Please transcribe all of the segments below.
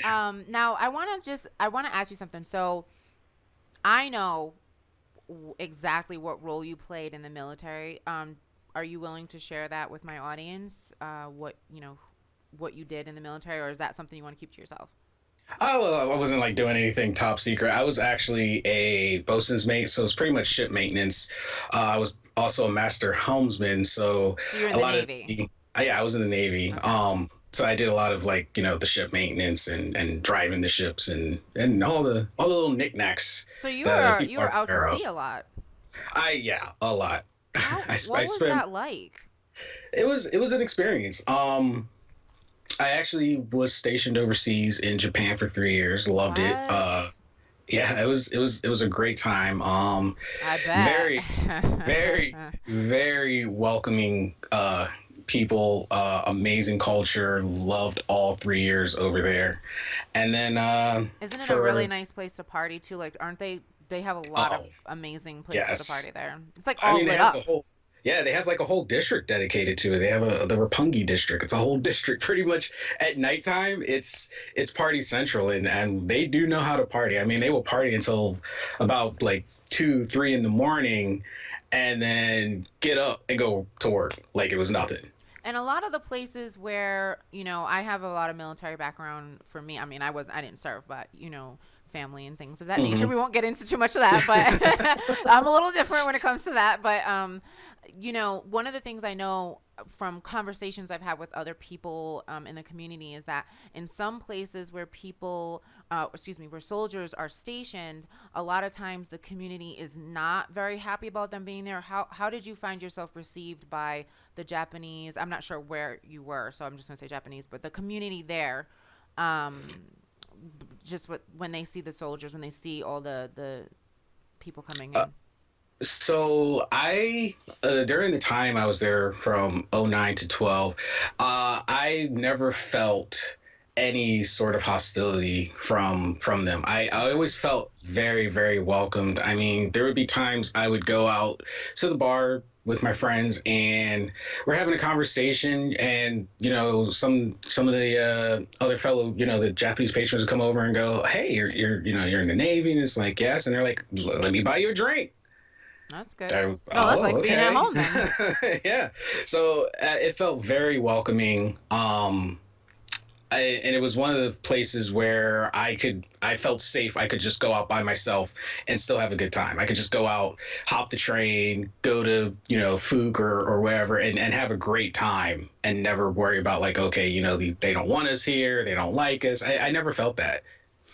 Now I want to ask you something. So I know exactly what role you played in the military. Are you willing to share that with my audience? What what you did in the military, or is that something you want to keep to yourself? I wasn't like doing anything top secret. I was actually a bosun's mate, so it's pretty much ship maintenance. I was also a master helmsman, so So you're in a the lot of Navy. yeah, I was in the Navy. Okay. So I did a lot of like the ship maintenance and driving the ships and all the little knickknacks So that you people were aren't out to aware sea of. a lot. Yeah, a lot. How I what was spent that like? it was an experience. I actually was stationed overseas in Japan for 3 years. Loved it. What? Yeah, it was a great time. I bet. Very, very, very welcoming people. Amazing culture. Loved all 3 years over there. And then Isn't it a really for nice place to party too? Like, aren't they have a lot of oh amazing places to yes, party there. It's like I all mean, they lit have the up. whole. Yeah, they have like a whole district dedicated to it. They have the Rapungi district. It's a whole district. Pretty much at nighttime, it's party central, and they do know how to party. I mean, they will party until about like 2, 3 in the morning, and then get up and go to work like it was nothing. And a lot of the places where, I have a lot of military background for me. I mean, I didn't serve, but, family and things of that nature. Hmm. We won't get into too much of that, but I'm a little different when it comes to that. But, one of the things I know from conversations I've had with other people in the community is that in some places where where soldiers are stationed, a lot of times the community is not very happy about them being there. How did you find yourself received by the Japanese? I'm not sure where you were, so I'm just gonna say Japanese, but the community there, um, when they see the soldiers, when they see all the people coming in. So I during the time I was there from '09 to 12, I never felt any sort of hostility from them. I always felt very, very welcomed. I mean, there would be times I would go out to the bar with my friends and we're having a conversation and some of the other fellow the Japanese patrons would come over and go, hey, you're in the Navy, and it's like, yes, and they're like, let me buy you a drink. That's good. I was, No, that's oh, like being at okay. home then. Yeah. So it felt very welcoming. And it was one of the places where I felt safe. I could just go out by myself and still have a good time. I could just go out, hop the train, go to, Fook or wherever and have a great time and never worry about like, okay, they don't want us here. They don't like us. I never felt that.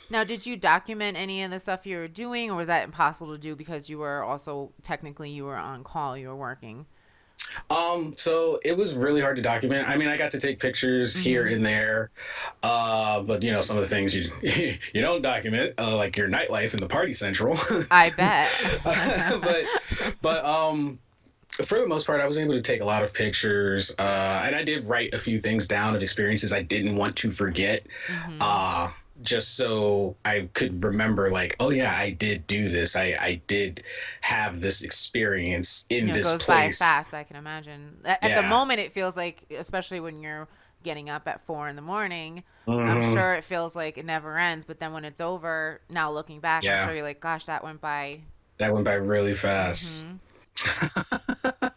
Now, did you document any of the stuff you were doing, or was that impossible to do because you were also technically you were on call, you were working? So it was really hard to document. I mean, I got to take pictures here Mm-hmm. and there, but some of the things you you don't document, like your nightlife and the party central. I bet. but but for the most part, I was able to take a lot of pictures, and I did write a few things down of experiences I didn't want to forget. Mm-hmm. Uh, just so I could remember, like, oh yeah, I did do this. I did have this experience in It this goes by place. fast, I can imagine. At the Yeah. moment, it feels like, especially when you're getting up at 4 in the morning, I'm Hmm. sure it feels like it never ends. But then when it's over, now looking back, I'm Yeah. sure you're like, gosh, that went by. That went by really fast. Mm-hmm.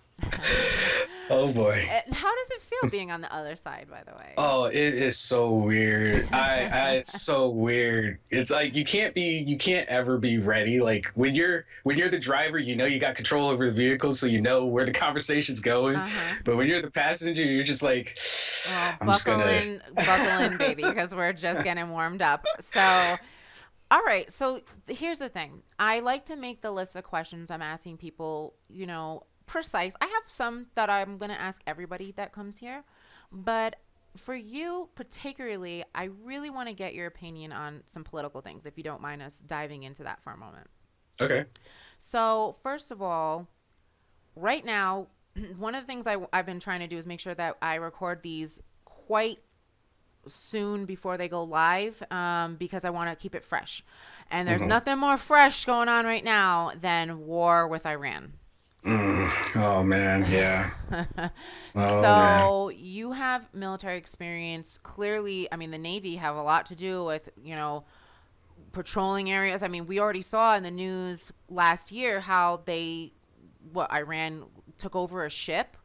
Oh boy. And how does it feel being on the other side, by the way? Oh, it is so weird. It's so weird. It's like you can't ever be ready. Like when you're the driver, you got control over the vehicle, so you know where the conversation's going. Uh-huh. But when you're the passenger, you're just like, Well, I'm just gonna. buckle in, baby, because we're just getting warmed up. So, all right. So here's the thing. I like to make the list of questions I'm asking people, precise. I have some that I'm going to ask everybody that comes here, but for you particularly, I really want to get your opinion on some political things, if you don't mind us diving into that for a moment. Okay. So, first of all, right now, one of the things I've been trying to do is make sure that I record these quite soon before they go live, because I want to keep it fresh. And there's Hmm. nothing more fresh going on right now than war with Iran. Oh man, yeah. Oh man. So you have military experience. Clearly, I mean, the Navy have a lot to do with, patrolling areas. I mean, we already saw in the news last year how Iran took over a ship.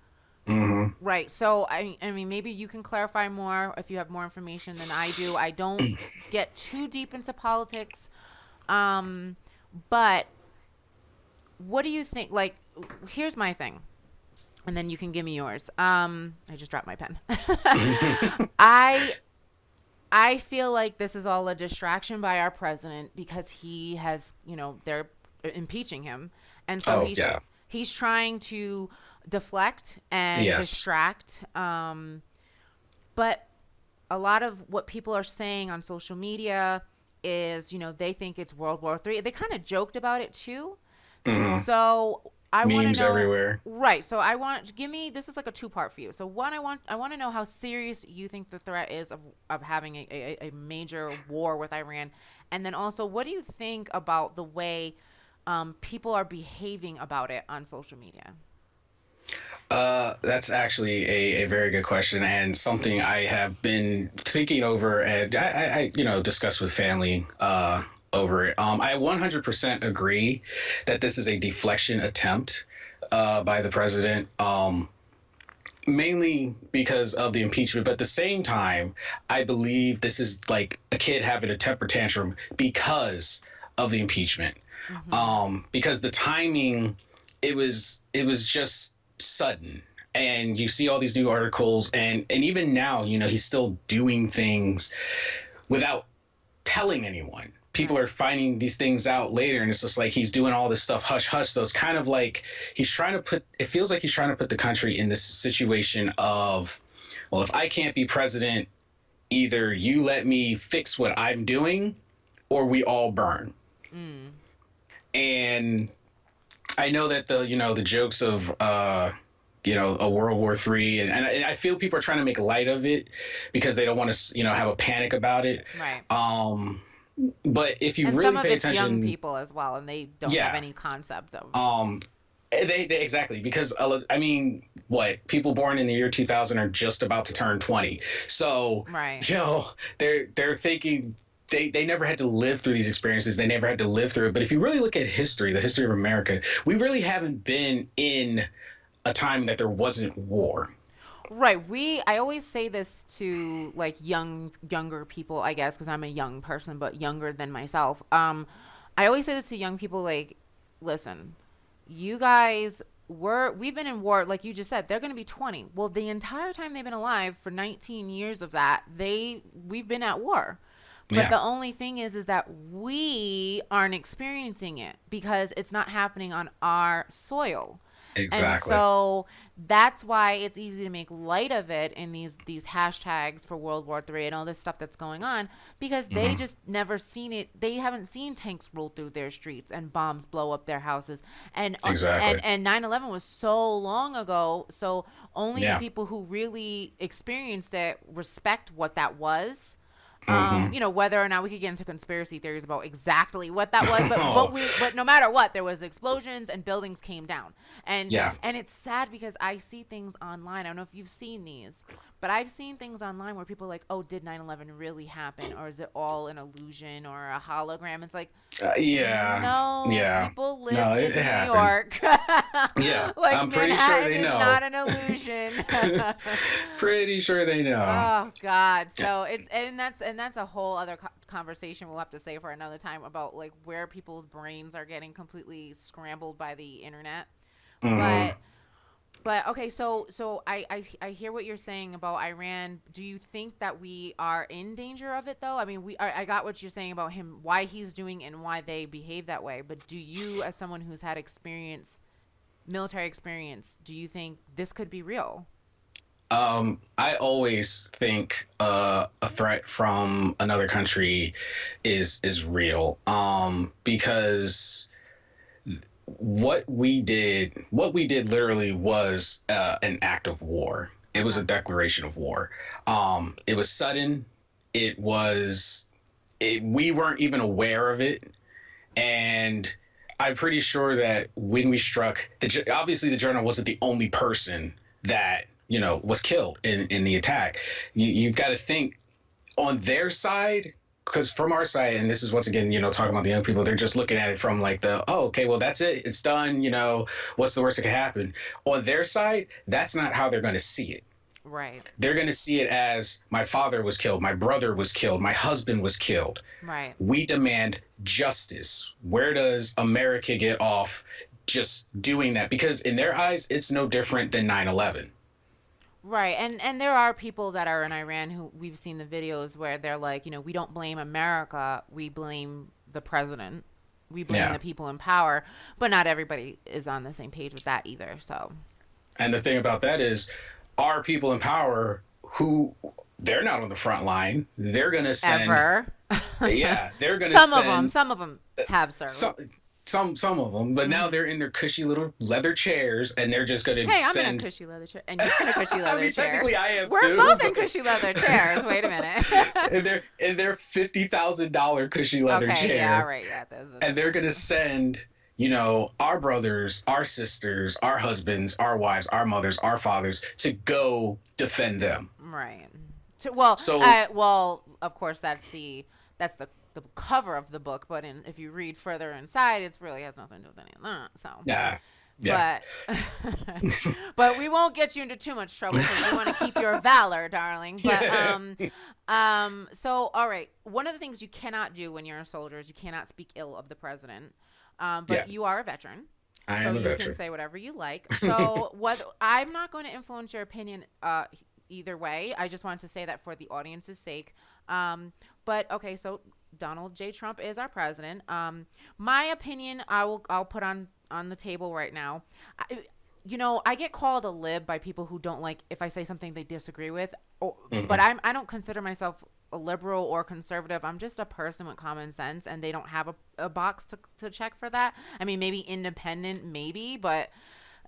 Hmm. Right. So I mean, maybe you can clarify more if you have more information than I do. I don't get too deep into politics, um, but what do you think? Like, here's my thing, and then you can give me yours. I just dropped my pen. I I feel like this is all a distraction by our president because he has, they're impeaching him, and so Oh he's yeah. he's trying to deflect and Yes. distract. But a lot of what people are saying on social media is, they think it's World War III. They kind of joked about it too. Hmm. So I want to Memes know, everywhere. right? So I want give me this is like a two-part for you. So one, I want to know how serious you think the threat is of having a major war with Iran, and then also what do you think about the way people are behaving about it on social media? That's actually a very good question and something I have been thinking over and discuss with family over it. I 100% agree that this is a deflection attempt by the president, mainly because of the impeachment. But at the same time, I believe this is like a kid having a temper tantrum because of the impeachment. Mm-hmm. Because the timing, it was just sudden, and you see all these new articles, and even now, he's still doing things without telling anyone. People Right. are finding these things out later, and it's just like he's doing all this stuff hush hush. So it's kind of like he's trying to put. It feels like he's trying to put the country in this situation of, well, if I can't be president, either you let me fix what I'm doing, or we all burn. Mm. And I know that the jokes of a World War III, and I feel people are trying to make light of it because they don't want to have a panic about it. Right. Um, but if you And really some of pay it's young attention, people as well, and they don't have yeah, any concept of. they exactly, because I mean, what, people born in the year 2000 are just about to turn 20, so Right. they're thinking. They never had to live through these experiences. They never had to live through it. But if you really look at history, the history of America, we really haven't been in a time that there wasn't war. Right. I always say this to like younger people, I guess, because I'm a young person, but younger than myself. I always say this to young people, like, listen, you guys we've been in war, like you just said, they're going to be 20. Well, the entire time they've been alive for 19 years of that, we've been at war. But Yeah, the only thing is that we aren't experiencing it because it's not happening on our soil. And exactly. so that's why it's easy to make light of it in these hashtags for World War III and all this stuff that's going on because they Hmm. just never seen it. They haven't seen tanks roll through their streets and bombs blow up their houses. And uh, Exactly. and 9/11 was so long ago, so only the Yeah. people who really experienced it respect what that was. Hmm. Whether or not we could get into conspiracy theories about exactly what that was, but Oh, but no matter what, there was explosions and buildings came down, and yeah. and it's sad because I see things online. I don't know if you've seen these, but I've seen things online where people are like, oh, did 9/11 really happen, or is it all an illusion or a hologram? It's like, Yeah. no, Yeah. people No, lived it in New happened. York. Yeah. Like I'm pretty sure Manhattan they is know. not an illusion. Pretty sure they know. Oh God. So that's a whole other conversation we'll have to say for another time about like where people's brains are getting completely scrambled by the internet. Hmm. But but okay, so I hear what you're saying about Iran. Do you think that we are in danger of it though? I mean, I got what you're saying about him, why he's doing it and why they behave that way. But do you, as someone who's had experience, military experience, do you think this could be real? I always think a threat from another country is real. Because what we did literally was an act of war. It was Okay. a declaration of war. It was sudden. We weren't even aware of it, and I'm pretty sure that when we struck, obviously the general wasn't the only person that was killed in the attack. You've got to think on their side, because from our side, and this is once again, talking about the young people, they're just looking at it from like oh, okay, well, that's it, it's done, what's the worst that could happen. On their side, that's not how they're going to see it. Right. They're going to see it as my father was killed, my brother was killed, my husband was killed. Right. We demand justice. Where does America get off just doing that? Because in their eyes, it's no different than 9/11. Right. And there are people that are in Iran who we've seen the videos where they're like, we don't blame America, we blame the president. We blame Yeah. the people in power, but not everybody is on the same page with that either. So, And the thing about that is, our people in power who they're not on the front line, they're going to send, ever. yeah, they're going to send Some of them have served. some of them, but now Hmm. they're in their cushy little leather chairs, and they're just going Hey, to I'm in a send. cushy leather chair, and you're in a cushy I leather mean, chair. technically, I am We're too. both in But cushy leather chairs. Wait a minute. in their $50,000 cushy leather Okay, yeah, all chair, right, yeah, there's a and they're going to difference. send our brothers, our sisters, our husbands, our wives, our mothers, our fathers to go defend them. Right. So Well, of course, that's the cover of the book, but if you read further inside, it really has nothing to do with any of that. So, yeah, yeah. but but we won't get you into too much trouble because we want to keep your valor, darling. But so all right, one of the things you cannot do when you're a soldier is you cannot speak ill of the president. Yeah, But you are a veteran, I so am a you can veteran. say whatever you like. So what I'm not going to influence your opinion either way. I just wanted to say that for the audience's sake. But okay, so Donald J. Trump is our president. My opinion, I'll put on the table right now. I get called a lib by people who don't like if I say something they disagree with. But Hmm. I don't consider myself a liberal or conservative. I'm just a person with common sense, and they don't have a box to check for that. I mean, maybe independent, maybe, but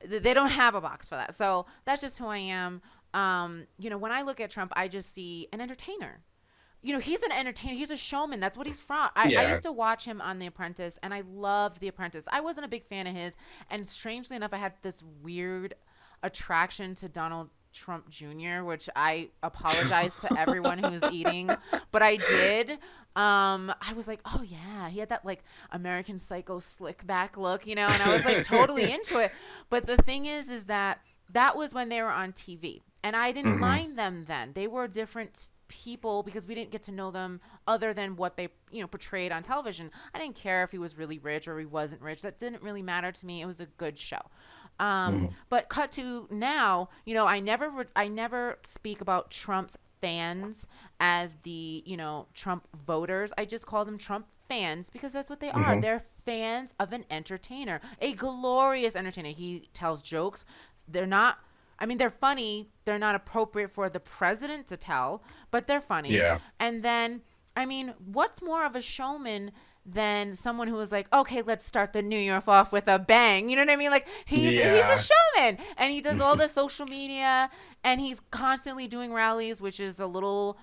they don't have a box for that. So that's just who I am. When I look at Trump, I just see an entertainer. He's an entertainer. He's a showman. That's what he's from. I Yeah. used to watch him on The Apprentice, and I loved The Apprentice. I wasn't a big fan of his, and strangely enough, I had this weird attraction to Donald Trump Jr., which I apologize to everyone who's eating, but I did. I was like, oh yeah, he had that like American Psycho slick back look, and I was like totally into it. But the thing is that was when they were on TV, and I didn't Hmm. mind them then. They were different people because we didn't get to know them other than what they portrayed on television. I didn't care if he was really rich or he wasn't rich. That didn't really matter to me. It was a good show. Hmm. But cut to now, I never speak about Trump's fans as the Trump voters. I just call them Trump fans because that's what they are. Hmm. They're fans of an entertainer, a glorious entertainer. He tells jokes. They're not, I mean, they're funny. They're not appropriate for the president to tell, but they're funny. Yeah. And then, I mean, what's more of a showman than someone who was like, okay, let's start the new year off with a bang. You know what I mean? Like he's a Yeah. showman, and he does all the social media, and he's constantly doing rallies, which is a little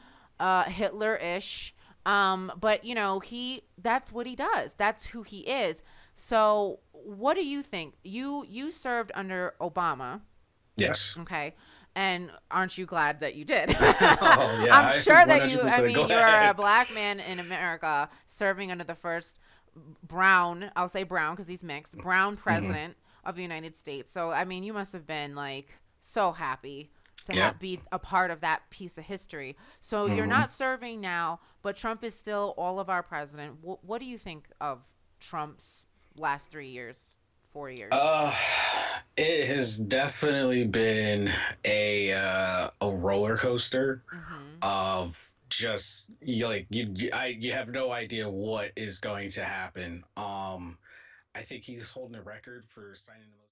Hitler-ish. But he that's what he does. That's who he is. So, what do you think? You served under Obama, Yes. okay? And aren't you glad that you did? Oh yeah, I'm I'm sure that I 100% mean, you're a glad. black man in America serving under the first brown, I'll say brown because he's mixed, brown Hmm. president of the United States. So, I mean, you must have been like so happy to Yeah. be a part of that piece of history. So, you're Hmm. not serving now, but Trump is still all of our president. What do you think of Trump's last 3 years, 4 years? Uh, it has definitely been a roller coaster Mm-hmm. of just you have no idea what is going to happen. I think he's holding a record for signing the most.